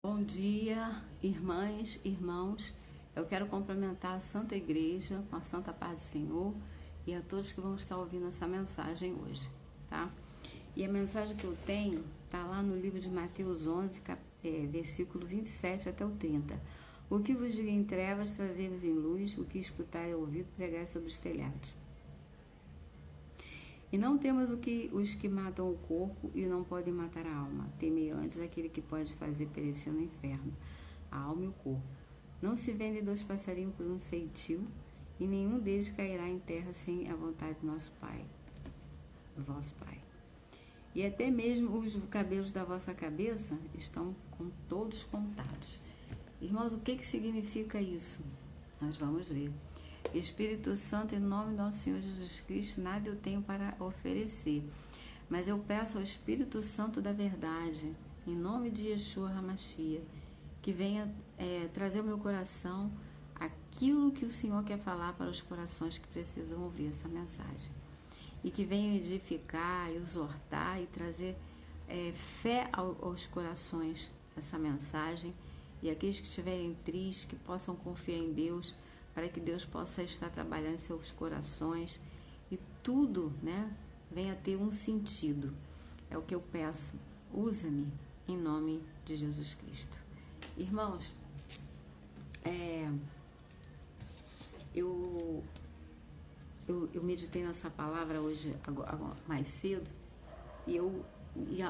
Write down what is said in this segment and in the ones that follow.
Bom dia, irmãs, irmãos. Eu quero cumprimentar a Santa Igreja com a Santa Paz do Senhor e a todos que vão estar ouvindo essa mensagem hoje, tá? E a mensagem que eu tenho está lá no livro de Mateus 11, versículo 27 até o 30. O que vos digo em trevas, trazei-vos em luz, o que escutai e ouvido, pregai sobre os telhados. E não temas os que matam o corpo e não podem matar a alma. Temei antes aquele que pode fazer perecer no inferno a alma e o corpo. Não se vendem 2 passarinhos por um ceitil, e nenhum deles cairá em terra sem a vontade do nosso Pai, vosso Pai. E até mesmo os cabelos da vossa cabeça estão todos contados. Irmãos, o que significa isso? Nós vamos ver. Espírito Santo, em nome do nosso Senhor Jesus Cristo, nada eu tenho para oferecer, mas eu peço ao Espírito Santo da verdade, em nome de Yeshua HaMashiach, que venha trazer ao meu coração aquilo que o Senhor quer falar para os corações que precisam ouvir essa mensagem, e que venha edificar, exortar e trazer fé aos corações essa mensagem, e aqueles que estiverem tristes, que possam confiar em Deus, para que Deus possa estar trabalhando em seus corações e tudo, venha ter um sentido. É o que eu peço. Usa-me em nome de Jesus Cristo. Irmãos, eu meditei nessa palavra hoje, mais cedo, e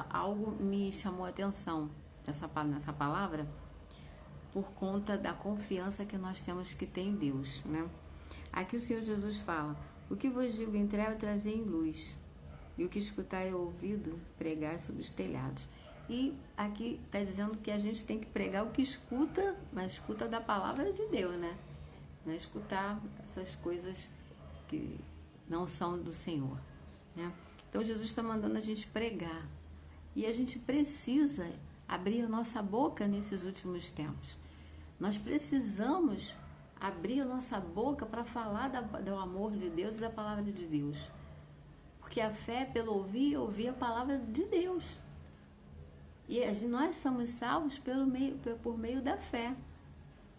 algo me chamou a atenção nessa palavra, por conta da confiança que nós temos que ter em Deus, Aqui o Senhor Jesus fala: o que vos digo em treva, trazei em luz, e o que escutai e ouvido, pregai sobre os telhados. E aqui está dizendo que a gente tem que pregar o que escuta, mas escuta da palavra de Deus, Não é escutar essas coisas que não são do Senhor, Então Jesus está mandando a gente pregar, e a gente precisa abrir a nossa boca nesses últimos tempos. Nós precisamos abrir a nossa boca para falar do amor de Deus e da palavra de Deus. Porque a fé é pelo ouvir a palavra de Deus. E nós somos salvos por meio da fé.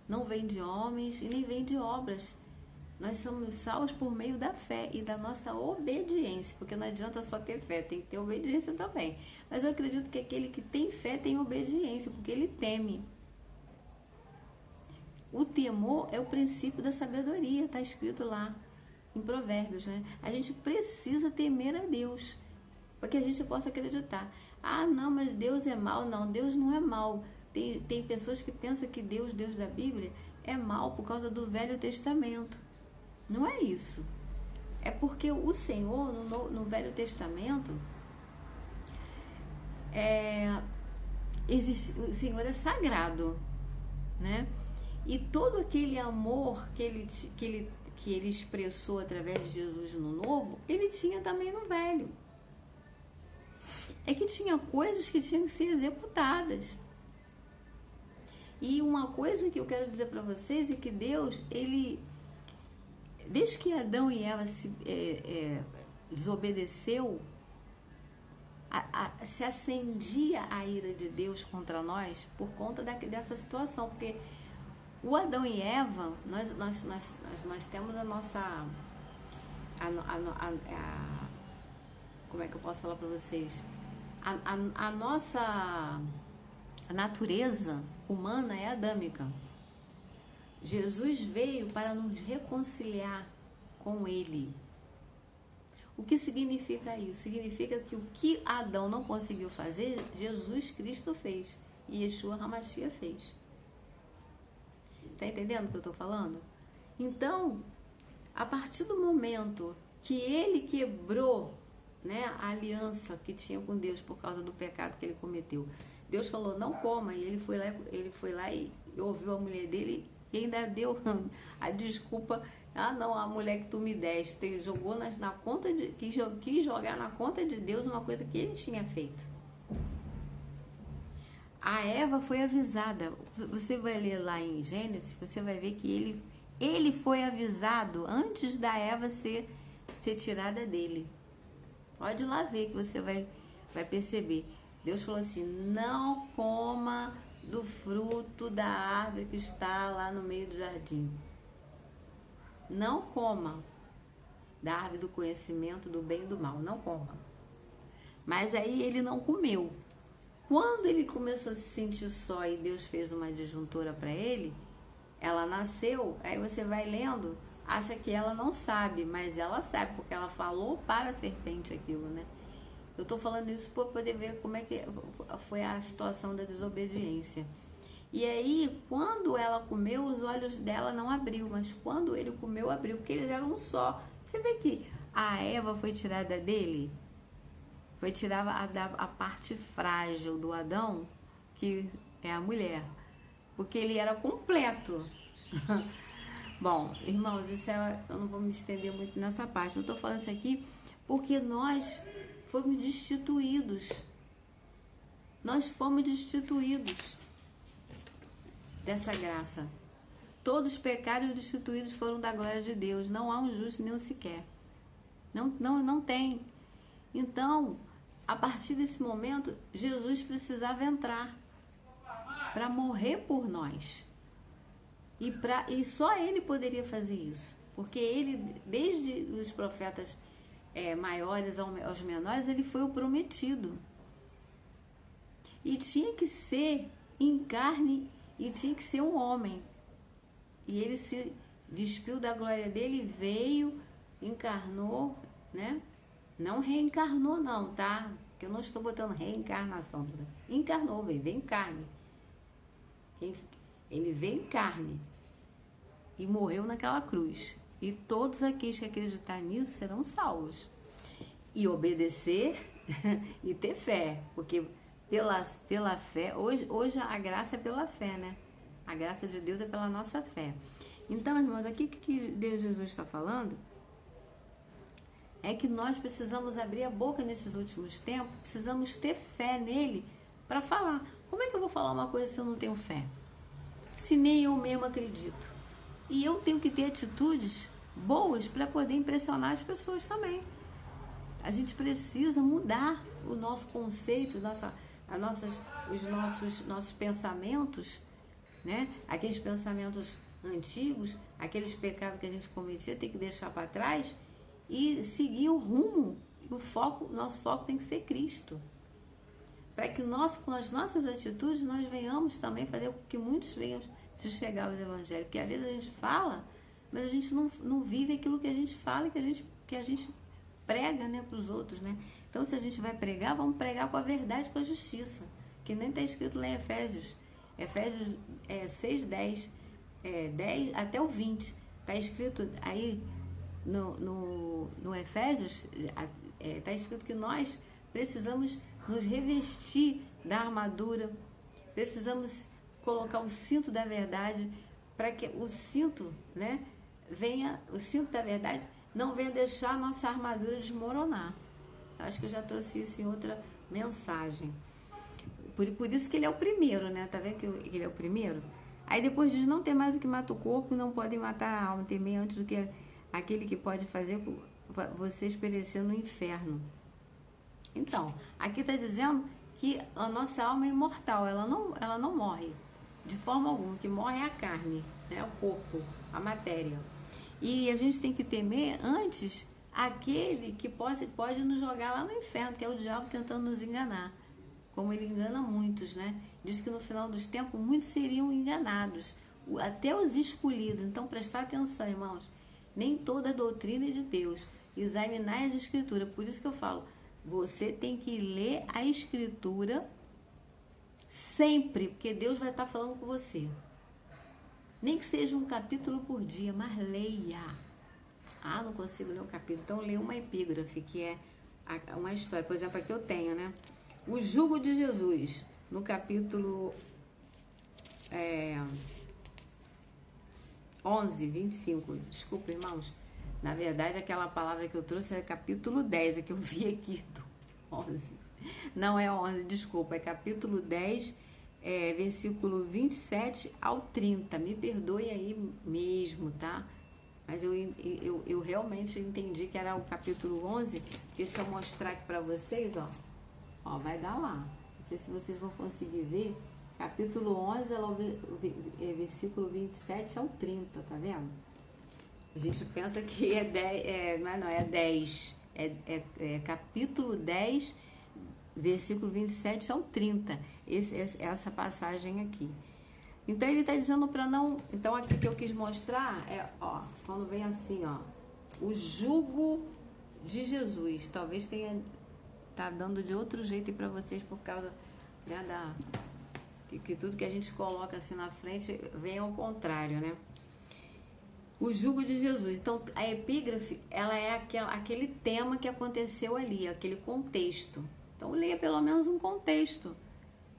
Não vem de homens e nem vem de obras. Nós somos salvos por meio da fé e da nossa obediência. Porque não adianta só ter fé, tem que ter obediência também. Mas eu acredito que aquele que tem fé tem obediência, porque ele teme. O temor é o princípio da sabedoria, está escrito lá em Provérbios, A gente precisa temer a Deus, para que a gente possa acreditar. Ah, não, mas Deus é mau. Não, Deus não é mau. Tem pessoas que pensam que Deus da Bíblia, é mau por causa do Velho Testamento. Não é isso. É porque o Senhor, no Velho Testamento, o Senhor é sagrado, E todo aquele amor que ele expressou através de Jesus no Novo, ele tinha também no Velho. É que tinha coisas que tinham que ser executadas. E uma coisa que eu quero dizer para vocês é que Deus, desde que Adão e Eva desobedeceu, se acendia a ira de Deus contra nós por conta dessa situação, porque o Adão e Eva, nós temos a nossa... como é que eu posso falar para vocês? A nossa natureza humana é adâmica. Jesus veio para nos reconciliar com Ele. O que significa isso? Significa que o que Adão não conseguiu fazer, Jesus Cristo fez. E Yeshua HaMashiach fez. Tá entendendo o que eu estou falando? Então, a partir do momento que ele quebrou, a aliança que tinha com Deus por causa do pecado que ele cometeu, Deus falou: não coma, e ele foi lá e ouviu a mulher dele e ainda deu a desculpa: ah, não, a mulher que tu me deste, jogou na conta quis jogar na conta de Deus uma coisa que ele tinha feito. A Eva foi avisada. Você vai ler lá em Gênesis, você vai ver que ele foi avisado antes da Eva ser tirada dele. Pode ir lá ver que você vai perceber. Deus falou assim: não coma do fruto da árvore que está lá no meio do jardim. Não coma da árvore do conhecimento do bem e do mal, não coma. Mas aí ele não comeu. Quando ele começou a se sentir só e Deus fez uma disjuntora para ele, ela nasceu, aí você vai lendo, acha que ela não sabe, mas ela sabe, porque ela falou para a serpente aquilo, né? Eu tô falando isso para poder ver como é que foi a situação da desobediência. E aí, quando ela comeu, os olhos dela não abriu, mas quando ele comeu, abriu, porque eles eram um só. Você vê que a Eva foi tirada dele? Foi tirar a parte frágil do Adão, que é a mulher, porque ele era completo. Bom, irmãos, eu não vou me estender muito nessa parte. Eu estou falando isso aqui porque nós fomos destituídos. Nós fomos destituídos dessa graça. Todos os pecados destituídos foram da glória de Deus. Não há um justo nem um sequer. Não tem. Então, a partir desse momento, Jesus precisava entrar para morrer por nós. E só ele poderia fazer isso. Porque ele, desde os profetas maiores aos menores, ele foi o prometido. E tinha que ser em carne e tinha que ser um homem. E ele se despiu da glória dele, veio, encarnou, né? Não reencarnou não, tá? Porque eu não estou botando reencarnação. Encarnou, veio em carne. Ele veio em carne e morreu naquela cruz. E todos aqueles que acreditarem nisso serão salvos. E obedecer e ter fé. Porque pela fé, hoje a graça é pela fé, né? A graça de Deus é pela nossa fé. Então, irmãos, aqui o que Deus Jesus está falando é que nós precisamos abrir a boca nesses últimos tempos, precisamos ter fé nele para falar. Como é que eu vou falar uma coisa se eu não tenho fé? Se nem eu mesmo acredito. E eu tenho que ter atitudes boas para poder impressionar as pessoas também. A gente precisa mudar o nosso conceito, os nossos pensamentos, né? Aqueles pensamentos antigos, aqueles pecados que a gente cometia, tem que deixar para trás e seguir o rumo. Nosso foco tem que ser Cristo. Para que com as nossas atitudes, nós venhamos também fazer com que muitos venham se chegar aos evangelhos. Porque às vezes a gente fala, mas a gente não vive aquilo que a gente fala e que a gente prega, né, para os outros, né? Então, se a gente vai pregar, vamos pregar com a verdade, com a justiça. Que nem está escrito lá em Efésios 6:10, 10 até o 20. Está escrito aí no Efésios, está escrito que nós precisamos nos revestir da armadura, precisamos colocar o cinto da verdade, para que o cinto, né, o cinto da verdade não venha deixar a nossa armadura desmoronar. Acho que eu já trouxe isso em outra mensagem. Por isso que ele é o primeiro, né? Tá vendo que ele é o primeiro? Aí depois diz, não tem mais o que mata o corpo, não podem matar a alma, temer antes do que aquele que pode fazer vocês perecer no inferno. Então, aqui está dizendo que a nossa alma é imortal, ela não morre de forma alguma. O que morre é a carne, né? O corpo, a matéria. E a gente tem que temer antes aquele que pode nos jogar lá no inferno, que é o diabo tentando nos enganar, como ele engana muitos, né? Diz que no final dos tempos muitos seriam enganados, até os escolhidos. Então, prestar atenção, irmãos, nem toda doutrina é de Deus. Examinar as escrituras. Por isso que eu falo, você tem que ler a escritura sempre, porque Deus vai estar falando com você. Nem que seja um capítulo por dia, mas leia. Ah, não consigo ler um capítulo. Então, leia uma epígrafe, que é uma história. Por exemplo, aqui eu tenho, né? O jugo de Jesus, no capítulo 11, 25. Desculpa, irmãos. Na verdade, aquela palavra que eu trouxe é capítulo 10, é que eu vi aqui do 11. Não é 11, desculpa, é capítulo 10, versículo 27 ao 30. Me perdoe aí mesmo, tá? Mas eu realmente entendi que era o capítulo 11, porque se eu mostrar aqui pra vocês, ó, vai dar lá. Não sei se vocês vão conseguir ver, Capítulo 11, versículo 27 ao 30, tá vendo? A gente pensa que é 10, não é 10, é capítulo 10, versículo 27 ao 30, essa passagem aqui. Então ele está dizendo para não... Então aqui que eu quis mostrar é, ó, quando vem assim, ó, o jugo de Jesus. Talvez tá dando de outro jeito para vocês por causa, né, que tudo que a gente coloca assim na frente vem ao contrário, né? O jugo de Jesus. Então a epígrafe, ela é aquele tema que aconteceu ali, aquele contexto. Então leia pelo menos um contexto.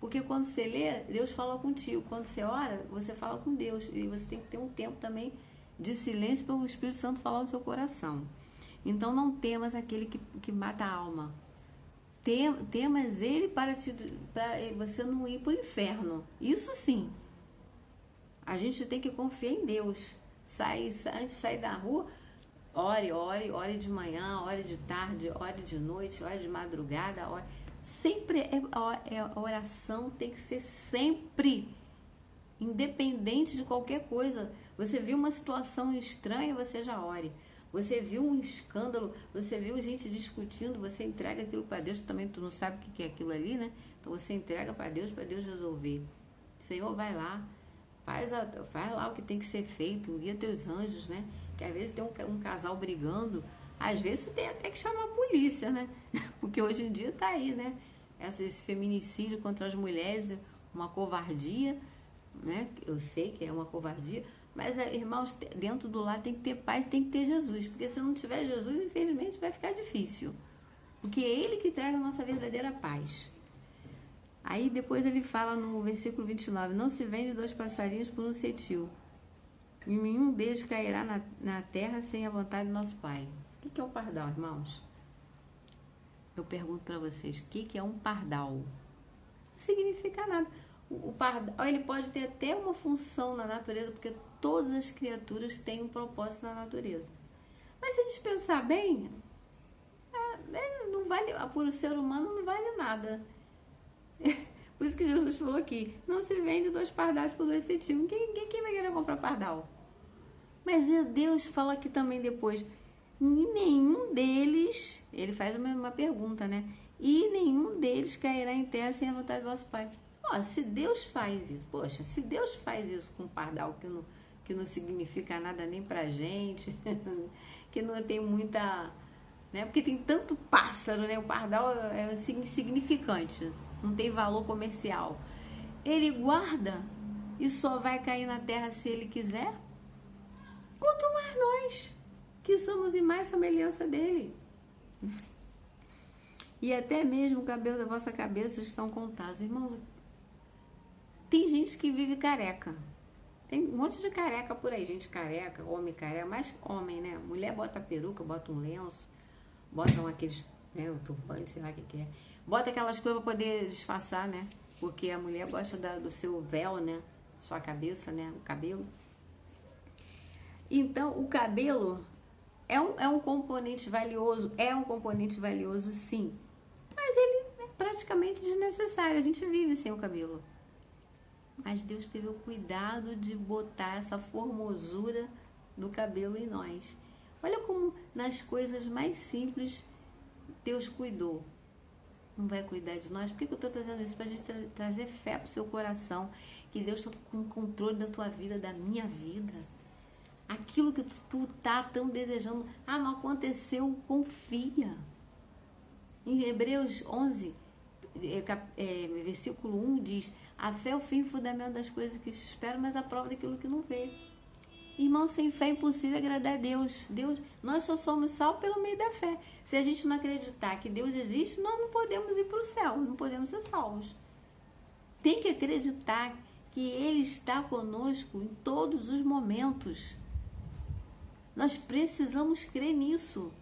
Porque quando você lê, Deus fala contigo. Quando você ora, você fala com Deus. E você tem que ter um tempo também de silêncio para o Espírito Santo falar no seu coração. Então não temas aquele que mata a alma. Temas ele para você não ir para o inferno. Isso sim. A gente tem que confiar em Deus. Antes de sair da rua, ore de manhã, ore de tarde, ore de noite, ore de madrugada, ore. Sempre a oração tem que ser sempre, independente de qualquer coisa. Você viu uma situação estranha, você já ore. Você viu um escândalo, você viu gente discutindo, você entrega aquilo para Deus. Também tu não sabe o que é aquilo ali, né? Então você entrega para Deus resolver. Senhor, vai lá, faz lá o que tem que ser feito, envia teus anjos, né? Que às vezes tem um casal brigando. Às vezes você tem até que chamar a polícia, né? Porque hoje em dia tá aí, né? Esse feminicídio contra as mulheres, uma covardia, né? Eu sei que é uma covardia, mas, irmãos, dentro do lar tem que ter paz, tem que ter Jesus. Porque se não tiver Jesus, infelizmente vai ficar difícil. Porque é Ele que traz a nossa verdadeira paz. Aí depois ele fala no versículo 29, não se vende 2 passarinhos por um cetil. E nenhum deles cairá na terra sem a vontade do nosso Pai. O que é um pardal, irmãos? Eu pergunto para vocês, o que é um pardal? Não significa nada. O pardal, ele pode ter até uma função na natureza, porque todas as criaturas têm um propósito na natureza. Mas se a gente pensar bem, não vale, por ser humano não vale nada. Por isso que Jesus falou aqui, não se vende 2 pardais por 2 centímetros. Quem vai querer comprar pardal? Mas Deus fala aqui também depois, e nenhum deles, ele faz uma pergunta, né? E nenhum deles cairá em terra sem a vontade do vosso Pai. Ó, se Deus faz isso, poxa, se Deus faz isso com um pardal que não significa nada nem pra gente, que não tem muita, né? Porque tem tanto pássaro, né? O pardal é insignificante, não tem valor comercial. Ele guarda e só vai cair na terra se ele quiser. Quanto mais nós, que somos em mais semelhança dele. E até mesmo o cabelo da vossa cabeça estão contados. Irmãos, tem gente que vive careca. Tem um monte de careca por aí. Gente careca, homem careca, mais homem, né? Mulher bota peruca, bota um lenço, botam aqueles, né, um turbante, sei lá o que é. Bota aquelas coisas para poder disfarçar, né? Porque a mulher gosta do seu véu, né? Sua cabeça, né? O cabelo. Então, o cabelo é um componente valioso. É um componente valioso, sim. Mas ele é praticamente desnecessário. A gente vive sem o cabelo. Mas Deus teve o cuidado de botar essa formosura do cabelo em nós. Olha como nas coisas mais simples Deus cuidou. Não vai cuidar de nós? Por que eu estou trazendo isso? Para a gente trazer fé para o seu coração. Que Deus está com controle da tua vida, da minha vida. Aquilo que tu tá tão desejando. Não aconteceu, confia. Em Hebreus 11, versículo 1 diz, a fé é o fim e fundamento das coisas que se esperam, mas a prova daquilo que não vê. Irmão, sem fé é impossível agradar a Deus. Nós só somos salvos pelo meio da fé. Se a gente não acreditar que Deus existe, nós não podemos ir para o céu, não podemos ser salvos. Tem que acreditar que Ele está conosco em todos os momentos. Nós precisamos crer nisso.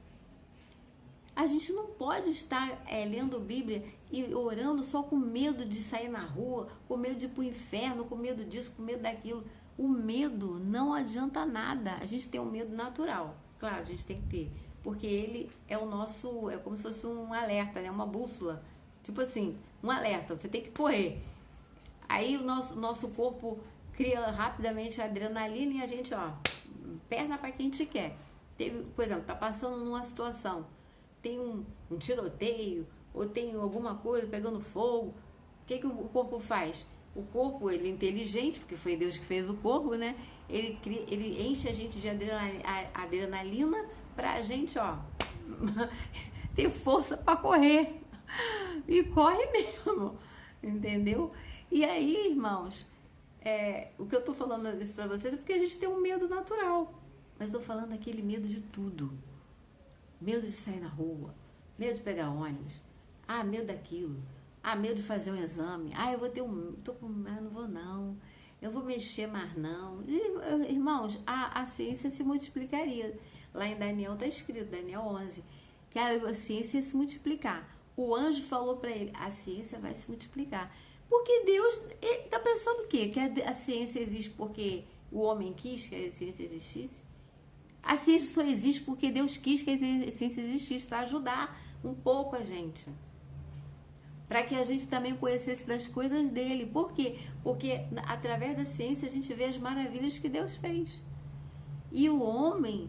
A gente não pode estar lendo Bíblia e orando só com medo de sair na rua, com medo de ir para o inferno, com medo disso, com medo daquilo. O medo não adianta nada. A gente tem um medo natural. Claro, a gente tem que ter. Porque ele é o nosso, é como se fosse um alerta, né? Uma bússola. Tipo assim, um alerta, você tem que correr. Aí o nosso corpo cria rapidamente adrenalina e a gente, ó, perna para quem te quer. Por exemplo, tá passando numa situação, tem um tiroteio, ou tem alguma coisa pegando fogo, o que o corpo faz? O corpo, ele é inteligente, porque foi Deus que fez o corpo, né? Ele enche a gente de adrenalina pra gente, ó, ter força para correr. E corre mesmo, entendeu? E aí, irmãos, o que eu tô falando isso pra vocês é porque a gente tem um medo natural. Mas tô falando aquele medo de tudo. Medo de sair na rua, medo de pegar ônibus, medo daquilo, medo de fazer um exame, eu vou ter não vou não, eu vou mexer mais não. E, irmãos, a ciência se multiplicaria. Lá em Daniel está escrito, Daniel 11, que a ciência ia se multiplicar. O anjo falou para ele, a ciência vai se multiplicar. Porque Deus está pensando o quê? Que a ciência existe porque o homem quis que a ciência existisse? A ciência só existe porque Deus quis que a ciência existisse para ajudar um pouco a gente. Para que a gente também conhecesse das coisas dele. Por quê? Porque através da ciência a gente vê as maravilhas que Deus fez. E o homem,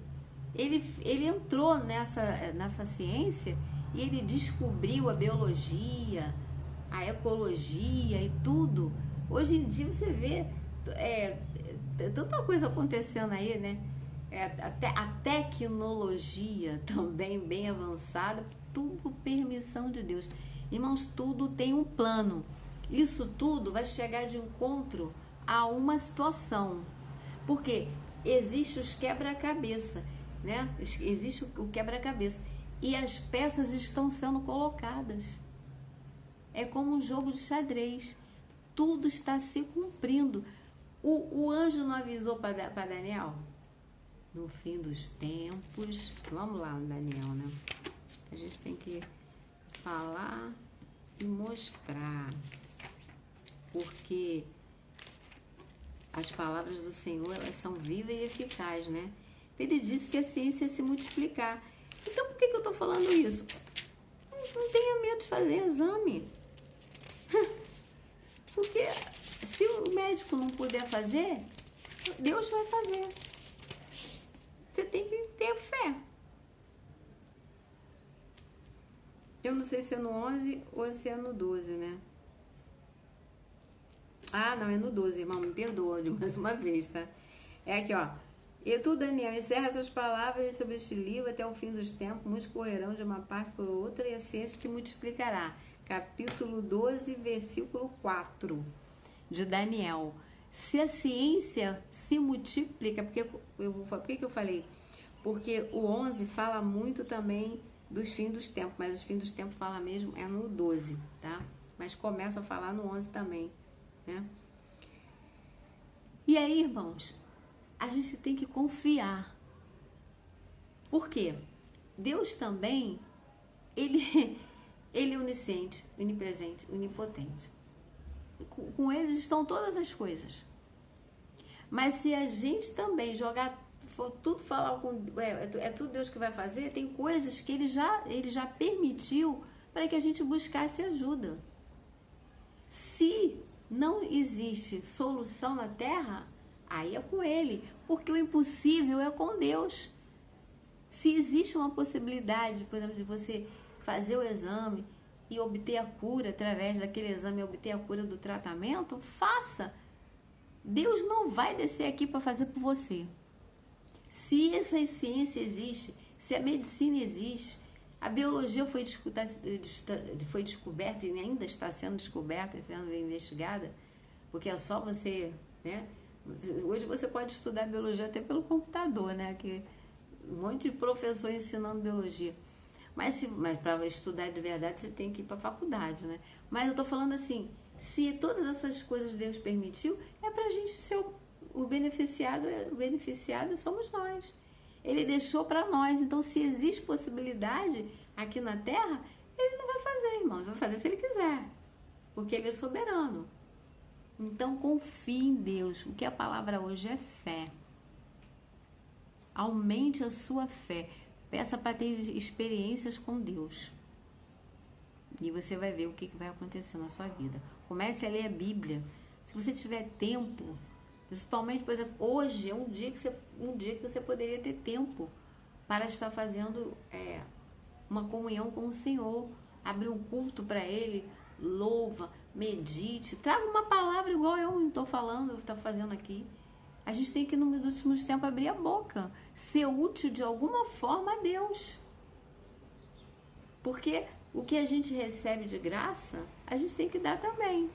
ele entrou nessa ciência e ele descobriu a biologia, a ecologia e tudo. Hoje em dia você vê tanta coisa acontecendo aí, né? A tecnologia também bem avançada, tudo permissão de Deus. Irmãos, tudo tem um plano. Isso tudo vai chegar de encontro a uma situação. Porque existe os quebra-cabeça, né? Existe o quebra-cabeça. E as peças estão sendo colocadas. É como um jogo de xadrez. Tudo está se cumprindo. O anjo não avisou para Daniel? No fim dos tempos, vamos lá, Daniel, né? A gente tem que falar e mostrar, porque as palavras do Senhor, elas são vivas e eficazes, né? Ele disse que a ciência ia se multiplicar. Então, por que eu tô falando isso? Não tenha medo de fazer exame. Porque se o médico não puder fazer, Deus vai fazer. Você tem que ter fé. Eu não sei se é no 11 ou se é no 12, né? Não, é no 12, irmão. Me perdoa de mais uma vez, tá? É aqui, ó. E tu, Daniel, encerra essas palavras sobre este livro até o fim dos tempos. Muitos correrão de uma parte para outra e a ciência se multiplicará. Capítulo 12, versículo 4 de Daniel. Se a ciência se multiplica, por que eu falei? Porque o 11 fala muito também dos fins dos tempos, mas os fins dos tempos fala mesmo é no 12, tá? Mas começa a falar no 11 também, né? E aí, irmãos, a gente tem que confiar. Por quê? Deus também, ele é onisciente, onipresente, onipotente. Com eles estão todas as coisas. Mas se a gente também for tudo falar com... É tudo Deus que vai fazer, tem coisas que ele já permitiu para que a gente buscasse ajuda. Se não existe solução na Terra, aí é com ele, porque o impossível é com Deus. Se existe uma possibilidade, por exemplo, de você fazer o exame e obter a cura através daquele exame, obter a cura do tratamento, faça. Deus não vai descer aqui para fazer por você. Se essa ciência existe, se a medicina existe, a biologia foi descoberta e ainda está sendo descoberta, sendo investigada, porque é só você, né? Hoje você pode estudar biologia até pelo computador, né? Que um monte de professor ensinando biologia. Mas para estudar de verdade você tem que ir para a faculdade, né? Mas eu tô falando assim, se todas essas coisas Deus permitiu, é para a gente ser o beneficiado somos nós. Ele deixou para nós. Então, se existe possibilidade aqui na Terra, ele não vai fazer, irmão. Ele vai fazer se ele quiser, porque ele é soberano. Então, confie em Deus. O que a palavra hoje é fé. Aumente a sua fé. Peça para ter experiências com Deus. E você vai ver o que vai acontecer na sua vida. Comece a ler a Bíblia. Se você tiver tempo, principalmente, por exemplo, hoje é um dia que você poderia ter tempo para estar fazendo uma comunhão com o Senhor, abrir um culto para Ele, louva, medite, traga uma palavra igual eu estou falando, estou fazendo aqui. A gente tem que, nos últimos tempos, abrir a boca, ser útil de alguma forma a Deus. Porque o que a gente recebe de graça, a gente tem que dar também.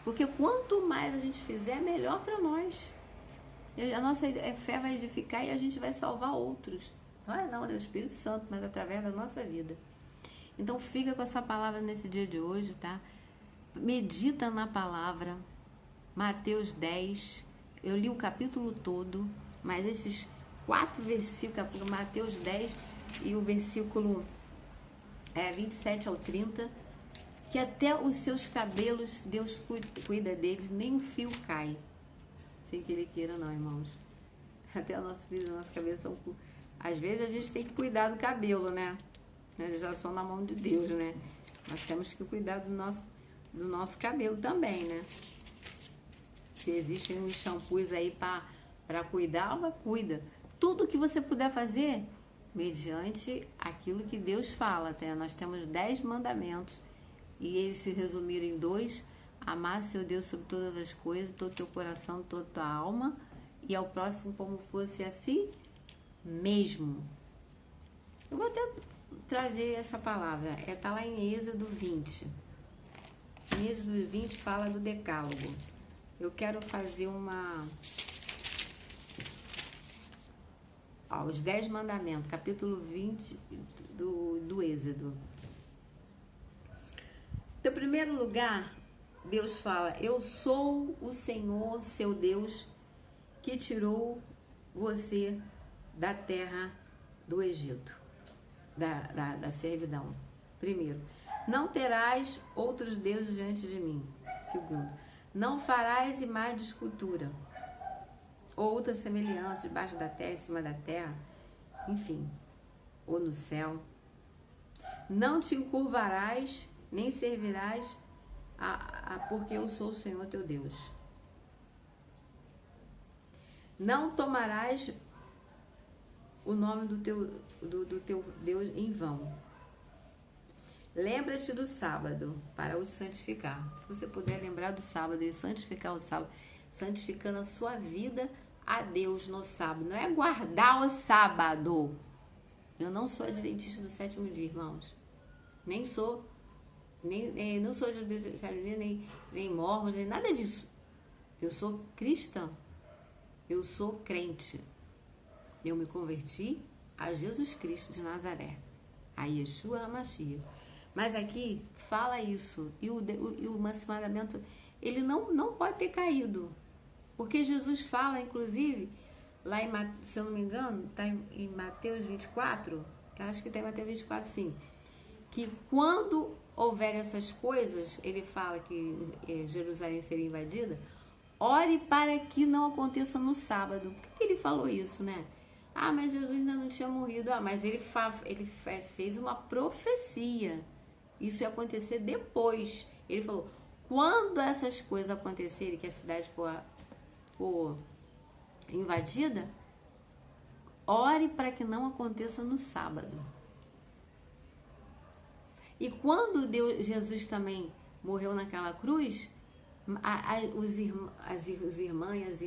Porque quanto mais a gente fizer, melhor para nós. A nossa fé vai edificar e a gente vai salvar outros. Não é o Espírito Santo, mas através da nossa vida. Então fica com essa palavra nesse dia de hoje, tá? Medita na palavra. Mateus 10. Eu li o capítulo todo, mas esses 4 versículos, Mateus 10 e o versículo 27 ao 30, que até os seus cabelos, Deus cuida deles, nem um fio cai. Sem que Ele queira não, irmãos. Até o nosso filho, a nossa cabeça são... Às vezes a gente tem que cuidar do cabelo, né? Eles já são na mão de Deus, né? Nós temos que cuidar do nosso cabelo também, né? Se existem uns shampoos aí para cuidar, cuida. Tudo que você puder fazer, mediante aquilo que Deus fala. Até nós temos 10 mandamentos e eles se resumiram em 2: amar seu Deus sobre todas as coisas, todo teu coração, toda tua alma, e ao próximo como fosse a si mesmo. Eu vou até trazer essa palavra, tá lá em Êxodo 20. Em Êxodo 20 fala do decálogo. Eu quero fazer os 10 mandamentos, capítulo 20 do Êxodo. Então, em primeiro lugar, Deus fala: eu sou o Senhor, seu Deus, que tirou você da terra do Egito, da servidão. Primeiro, não terás outros deuses diante de mim. Segundo, não farás imagem de escultura, ou outra semelhança debaixo da terra, em cima da terra, enfim, ou no céu. Não te encurvarás, nem servirás porque eu sou o Senhor teu Deus. Não tomarás o nome do teu Deus em vão. Lembra-te do sábado para o santificar. Se você puder lembrar do sábado e santificar o sábado, santificando a sua vida a Deus no sábado. Não é guardar o sábado. Eu não sou adventista do 7º dia, irmãos. Nem sou, não sou adventista nem mormon, nem nada disso. Eu sou cristã. Eu sou crente. Eu me converti a Jesus Cristo de Nazaré, a Yeshua HaMashiach. Mas aqui fala isso. E o mandamento, ele não pode ter caído. Porque Jesus fala, inclusive, lá em, se eu não me engano, está em Mateus 24, eu acho que está em Mateus 24, sim, que quando houver essas coisas, ele fala que Jerusalém seria invadida, ore para que não aconteça no sábado. Por que ele falou isso, né? Mas Jesus ainda não tinha morrido. Mas ele fez uma profecia. Isso ia acontecer depois. Ele falou, quando essas coisas acontecerem, que a cidade for invadida, ore para que não aconteça no sábado. E quando Jesus também morreu naquela cruz, as irmãs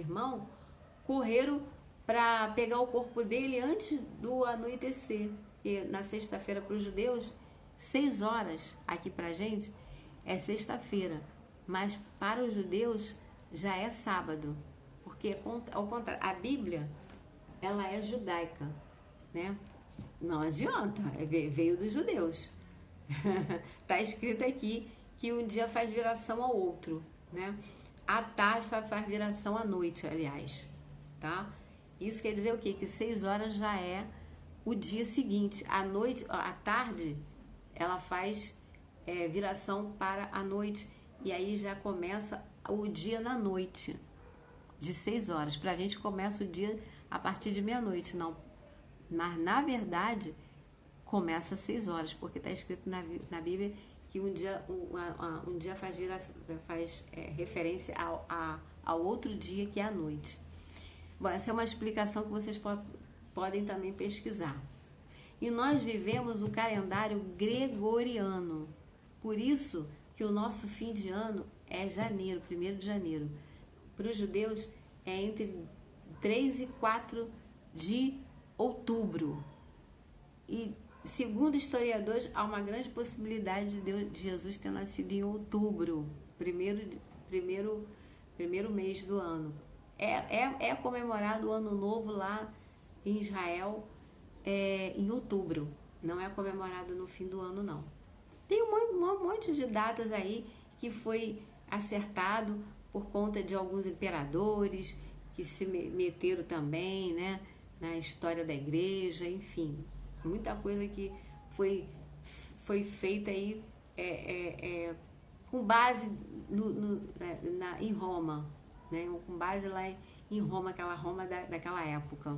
correram para pegar o corpo dele antes do anoitecer. E na sexta-feira para os judeus, 6 horas, aqui pra gente, é sexta-feira. Mas para os judeus já é sábado. Porque, ao contrário, a Bíblia, ela é judaica, né? Não adianta, veio dos judeus. Está escrito aqui que um dia faz viração ao outro, né? À tarde faz viração à noite, aliás, tá? Isso quer dizer o quê? Que 6 horas já é o dia seguinte. À noite, à tarde, ela faz viração para a noite. E aí já começa o dia na noite, de 6 horas. Pra gente começa o dia a partir de meia-noite, não. Mas, na verdade, começa às 6 horas, porque está escrito na Bíblia que um dia faz referência ao outro dia, que é a noite. Bom, essa é uma explicação que vocês podem também pesquisar. E nós vivemos o calendário gregoriano. Por isso que o nosso fim de ano é janeiro, 1º de janeiro. Para os judeus é entre 3 e 4 de outubro. E segundo historiadores, há uma grande possibilidade de Jesus ter nascido em outubro, primeiro mês do ano. É comemorado o Ano Novo lá em Israel em outubro. Não é comemorado no fim do ano, não. Tem um monte de datas aí que foi acertado por conta de alguns imperadores que se meteram também, né, na história da igreja, enfim. Muita coisa que foi feita aí com base em Roma, né? Com base lá em Roma, aquela Roma daquela época.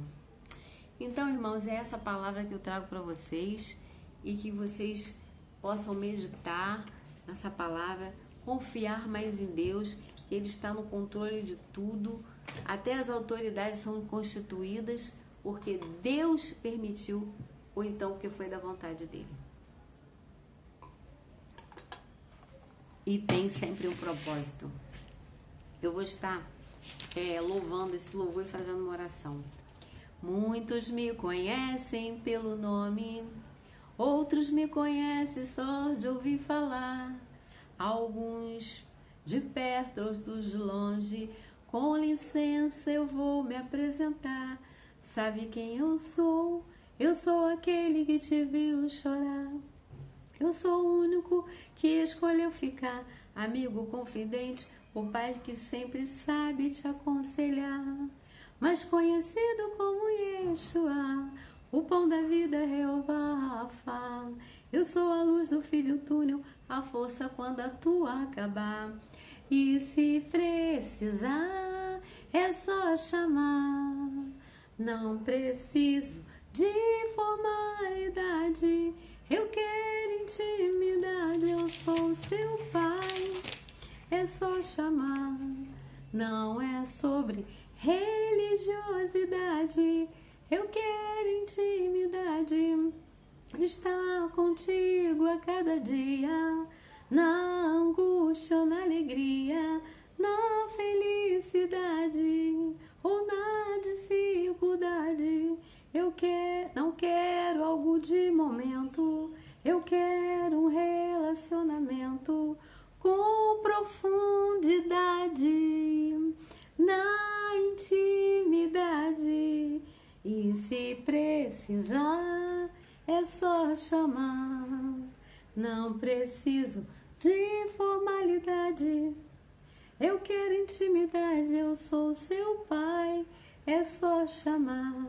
Então, irmãos, é essa palavra que eu trago para vocês e que vocês possam meditar nessa palavra, confiar mais em Deus, que Ele está no controle de tudo. Até as autoridades são constituídas porque Deus permitiu, ou então porque foi da vontade dele. E tem sempre um propósito. Eu vou estar louvando esse louvor e fazendo uma oração. Muitos me conhecem pelo nome, outros me conhecem só de ouvir falar. Alguns de perto, outros de longe. Com licença eu vou me apresentar. Sabe quem eu sou? Eu sou aquele que te viu chorar. Eu sou o único que escolheu ficar, amigo confidente, o pai que sempre sabe te aconselhar. Mas conhecido como Yeshua, o pão da vida é Jeová Rafa. Eu sou a luz do fim do túnel, a força quando a tua acabar. E se precisar, é só chamar. Não preciso de formalidade, eu quero intimidade. Eu sou o seu pai, é só chamar. Não é sobre religiosidade, eu quero intimidade. Estar contigo a cada dia, na angústia ou na alegria, na felicidade ou na dificuldade. Eu não quero algo de momento, eu quero um relacionamento com profundidade, na intimidade. E se precisar, é só chamar. Não preciso de formalidade, eu quero intimidade. Eu sou seu pai, é só chamar.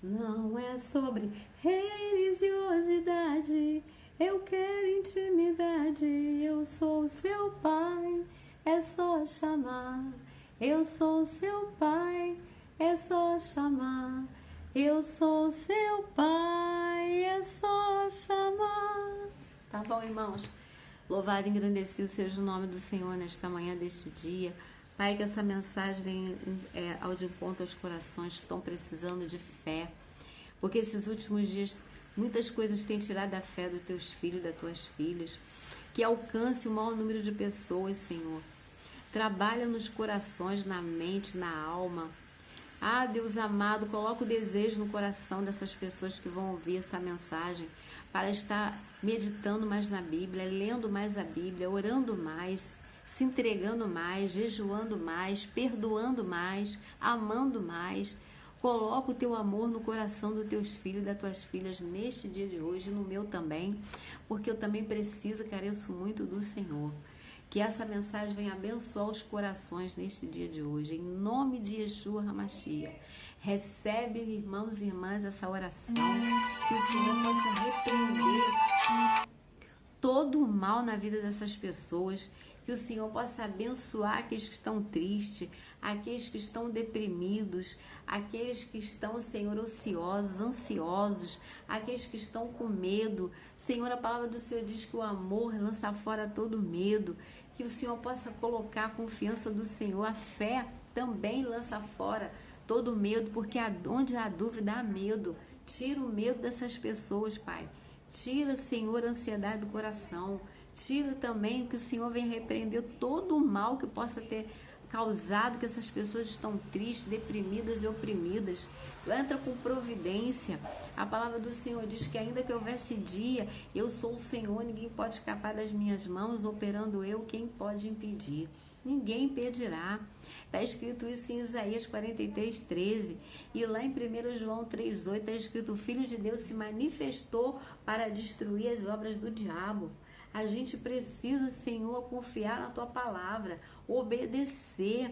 Não é sobre religiosidade, eu quero intimidade. Eu sou seu pai, é só chamar. Eu sou seu pai, é só chamar. Eu sou seu pai, é só chamar. Tá bom, irmãos? Louvado e engrandecido seja o nome do Senhor nesta manhã deste dia. Pai, que essa mensagem venha ao de encontro aos corações que estão precisando de fé. Porque esses últimos dias muitas coisas têm tirado a fé dos teus filhos e das tuas filhas. Que alcance o maior número de pessoas, Senhor. Trabalha nos corações, na mente, na alma. Ah, Deus amado, coloca o desejo no coração dessas pessoas que vão ouvir essa mensagem para estar meditando mais na Bíblia, lendo mais a Bíblia, orando mais, se entregando mais, jejuando mais, perdoando mais, amando mais. Coloca o teu amor no coração dos teus filhos e das tuas filhas neste dia de hoje, no meu também, porque eu também preciso e careço muito do Senhor. Que essa mensagem venha abençoar os corações neste dia de hoje, em nome de Yeshua HaMashiach. Recebe, irmãos e irmãs, essa oração, que o Senhor possa repreender todo o mal na vida dessas pessoas, Que o Senhor possa abençoar aqueles que estão tristes, aqueles que estão deprimidos, aqueles que estão, Senhor, ociosos, ansiosos, aqueles que estão com medo. Senhor, a palavra do Senhor diz que o amor lança fora todo medo. Que o Senhor possa colocar a confiança do Senhor, a fé também lança fora todo medo, porque onde há dúvida há medo. Tira o medo dessas pessoas, Pai. Tira, Senhor, a ansiedade do coração. Tira também que o Senhor venha repreender todo o mal que possa ter causado que essas pessoas estão tristes, deprimidas e oprimidas. Entra com providência. A palavra do Senhor diz que ainda que houvesse dia, eu sou o Senhor, ninguém pode escapar das minhas mãos, operando eu, quem pode impedir? Ninguém impedirá. Está escrito isso em Isaías 43:13. E lá em 1 João 3:8 está escrito: o Filho de Deus se manifestou para destruir as obras do diabo. A gente precisa, Senhor, confiar na Tua palavra, obedecer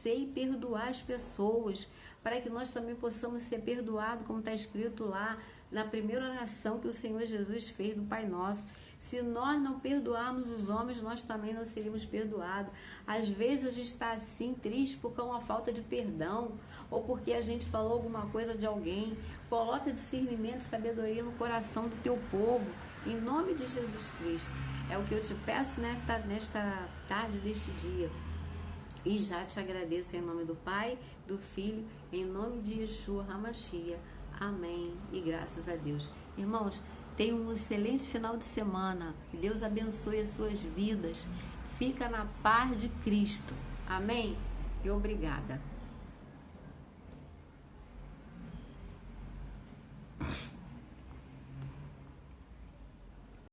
e perdoar as pessoas, para que nós também possamos ser perdoados, como está escrito lá na primeira oração que o Senhor Jesus fez do Pai Nosso. Se nós não perdoarmos os homens, nós também não seremos perdoados. Às vezes a gente está assim, triste por uma falta de perdão, ou porque a gente falou alguma coisa de alguém. Coloca discernimento e sabedoria no coração do teu povo, em nome de Jesus Cristo. É o que eu te peço nesta tarde deste dia. E já te agradeço em nome do Pai, do Filho, em nome de Yeshua HaMashiach. Amém. E graças a Deus. Irmãos, tenham um excelente final de semana. Que Deus abençoe as suas vidas. Fica na paz de Cristo. Amém? E obrigada.